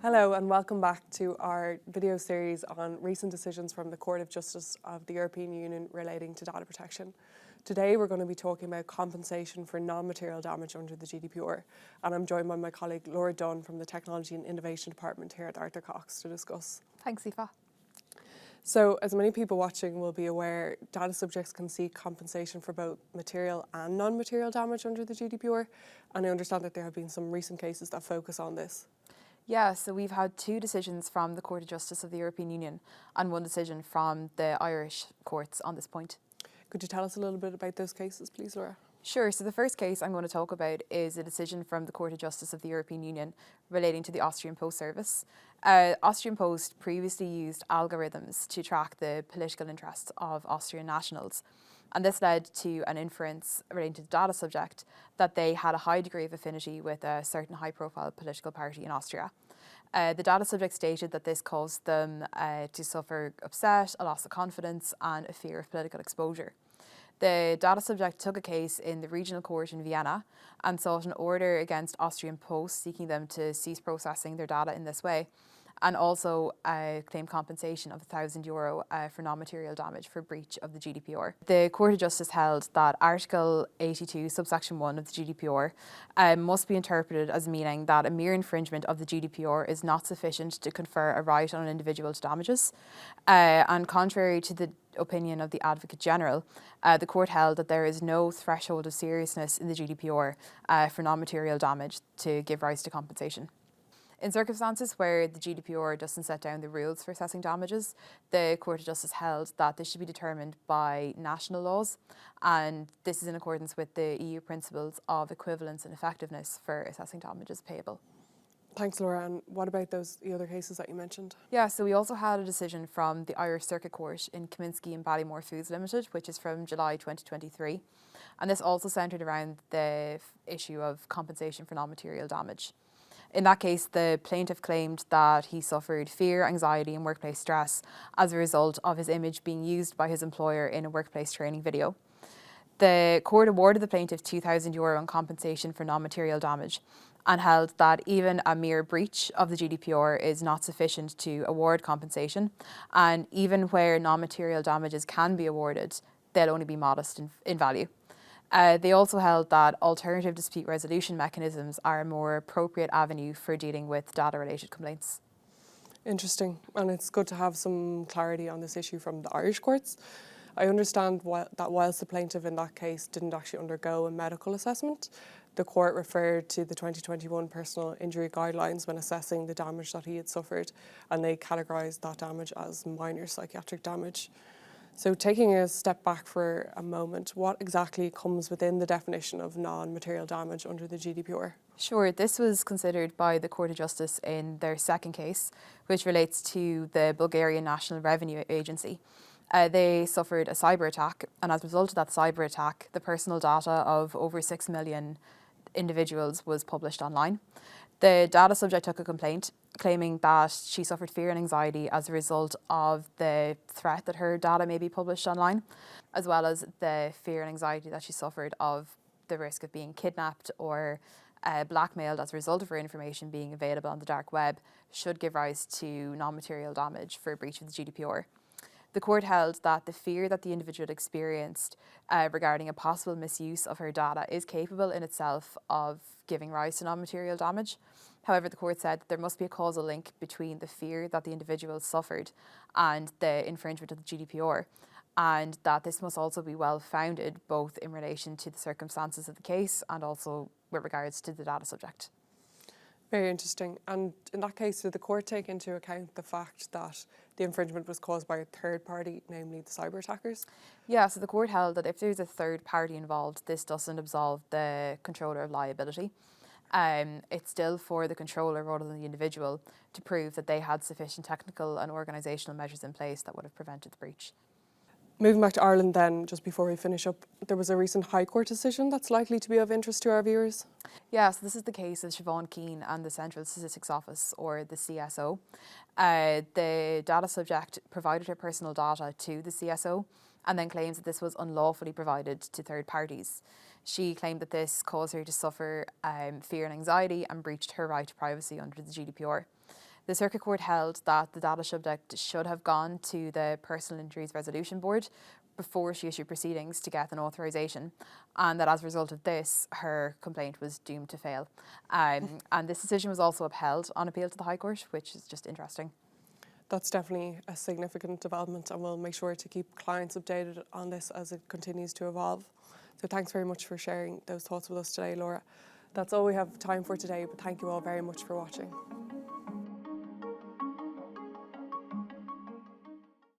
Hello and welcome back to our video series on recent decisions from the Court of Justice of the European Union relating to data protection. Today we're going to be talking about compensation for non-material damage under the GDPR, and I'm joined by my colleague Laura Dunne from the Technology and Innovation Department here at Arthur Cox to discuss. Thanks, Aoife. So, as many people watching will be aware, data subjects can seek compensation for both material and non-material damage under the GDPR, and I understand that there have been some recent cases that focus on this. Yeah, so we've had two decisions from the Court of Justice of the European Union and one decision from the Irish courts on this point. Could you tell us a little bit about those cases, please, Laura? Sure, so the first case I'm going to talk about is a decision from the Court of Justice of the European Union relating to the Austrian Post Service. Austrian Post previously used algorithms to track the political interests of Austrian nationals, and this led to an inference relating to the data subject that they had a high degree of affinity with a certain high-profile political party in Austria. The data subject stated that this caused them to suffer upset, a loss of confidence, and a fear of political exposure. The data subject took a case in the regional court in Vienna and sought an order against Austrian Post, seeking them to cease processing their data in this way, and also claimed compensation of €1,000 for non-material damage for breach of the GDPR. The Court of Justice held that Article 82, subsection 1 of the GDPR must be interpreted as meaning that a mere infringement of the GDPR is not sufficient to confer a right on an individual to damages. And contrary to the opinion of the Advocate General, the court held that there is no threshold of seriousness in the GDPR for non-material damage to give rise to compensation. In circumstances where the GDPR doesn't set down the rules for assessing damages, the Court of Justice held that this should be determined by national laws, and this is in accordance with the EU principles of equivalence and effectiveness for assessing damages payable. Thanks, Laura. And what about the other cases that you mentioned? Yeah, so we also had a decision from the Irish Circuit Court in Kaminski and Ballymaguire Foods Limited, which is from July 2023. And this also centred around the issue of compensation for non-material damage. In that case, the plaintiff claimed that he suffered fear, anxiety and workplace stress as a result of his image being used by his employer in a workplace training video. The court awarded the plaintiff €2,000 in compensation for non-material damage and held that even a mere breach of the GDPR is not sufficient to award compensation, and even where non-material damages can be awarded, they'll only be modest in value. They also held that alternative dispute resolution mechanisms are a more appropriate avenue for dealing with data-related complaints. Interesting, and it's good to have some clarity on this issue from the Irish courts. I understand that whilst the plaintiff in that case didn't actually undergo a medical assessment, the court referred to the 2021 personal injury guidelines when assessing the damage that he had suffered, and they categorised that damage as minor psychiatric damage. So taking a step back for a moment, what exactly comes within the definition of non-material damage under the GDPR? Sure, this was considered by the Court of Justice in their second case, which relates to the Bulgarian National Revenue Agency. They suffered a cyber attack, and as a result of that cyber attack, the personal data of over 6 million individuals was published online. The data subject took a complaint, claiming that she suffered fear and anxiety as a result of the threat that her data may be published online, as well as the fear and anxiety that she suffered of the risk of being kidnapped or blackmailed as a result of her information being available on the dark web should give rise to non-material damage for a breach of the GDPR. The court held that the fear that the individual experienced regarding a possible misuse of her data is capable in itself of giving rise to non-material damage. However, the court said that there must be a causal link between the fear that the individual suffered and the infringement of the GDPR, and that this must also be well-founded both in relation to the circumstances of the case and also with regards to the data subject. Very interesting. And in that case, did the court take into account the fact that the infringement was caused by a third party, namely the cyber attackers? Yeah, so the court held that if there's a third party involved, this doesn't absolve the controller of liability. It's still for the controller rather than the individual to prove that they had sufficient technical and organisational measures in place that would have prevented the breach. Moving back to Ireland then, just before we finish up, there was a recent High Court decision that's likely to be of interest to our viewers. Yeah, so this is the case of Siobhan, Keane and the Central Statistics Office, or the CSO. The data subject provided her personal data to the CSO and then claims that this was unlawfully provided to third parties. She claimed that this caused her to suffer fear and anxiety and breached her right to privacy under the GDPR. The Circuit Court held that the data subject should have gone to the Personal Injuries Resolution Board before she issued proceedings to get an authorisation, and that as a result of this, her complaint was doomed to fail. And this decision was also upheld on appeal to the High Court, which is just interesting. That's definitely a significant development, and we'll make sure to keep clients updated on this as it continues to evolve. So thanks very much for sharing those thoughts with us today, Laura. That's all we have time for today, but thank you all very much for watching.